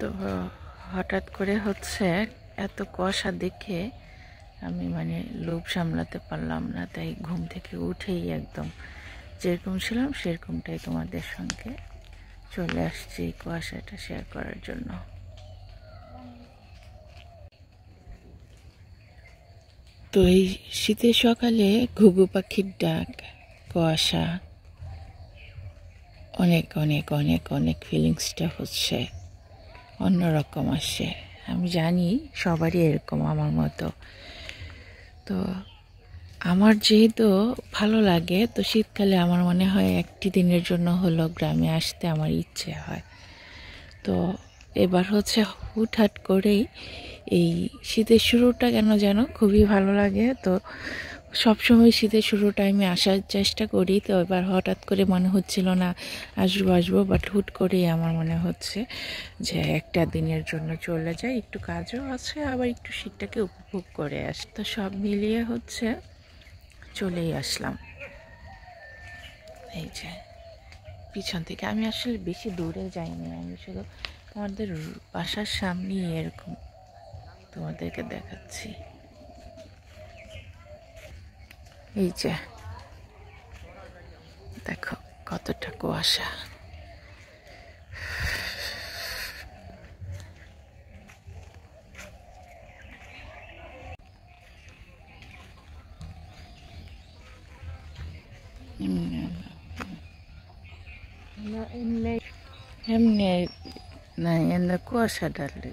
তো হঠাৎ করে হচ্ছে এত কুয়াশা দেখে আমি মানে লোভ সামলাতে পারলাম না, তাই ঘুম থেকে উঠেই একদম যেরকম ছিলাম সেরকমটাই তোমাদের সঙ্গে চলে আসছি এই কুয়াশাটা শেয়ার করার জন্য। তো এই শীতের সকালে ঘুঘু পাখির ডাক, কুয়াশা, অনেক অনেক অনেক অনেক ফিলিংসটা হচ্ছে অন্যরকম আসে। আমি জানি সবারই এরকম আমার মতো। তো আমার যেহেতু ভালো লাগে, তো শীতকালে আমার মনে হয় একটি দিনের জন্য হলো গ্রামে আসতে আমার ইচ্ছে হয়। তো এবার হচ্ছে হুটহাট করেই এই শীতের শুরুটা কেন যেন খুবই ভালো লাগে। তো সবসময় শীতের শুরু টাইমে আসার চেষ্টা করি, তো এবার হঠাৎ করে মনে হচ্ছিল না আসবো, বাট হুট করেই আমার মনে হচ্ছে যে একটা দিনের জন্য চলে যাই, একটু কাজও আছে, আবার একটু শীতটাকে উপভোগ করে আসি। তো সব মিলিয়ে হচ্ছে চলেই আসলাম। এই যে পিছন থেকে আমি আসলে বেশি দূরে যাইনি, আমি শুধু তোমাদের বাসার সামনেই এরকম তোমাদেরকে দেখাচ্ছি। এই যে দেখো কতটা কুয়াশা। এমনি না, এমনি কুয়াশা ডালে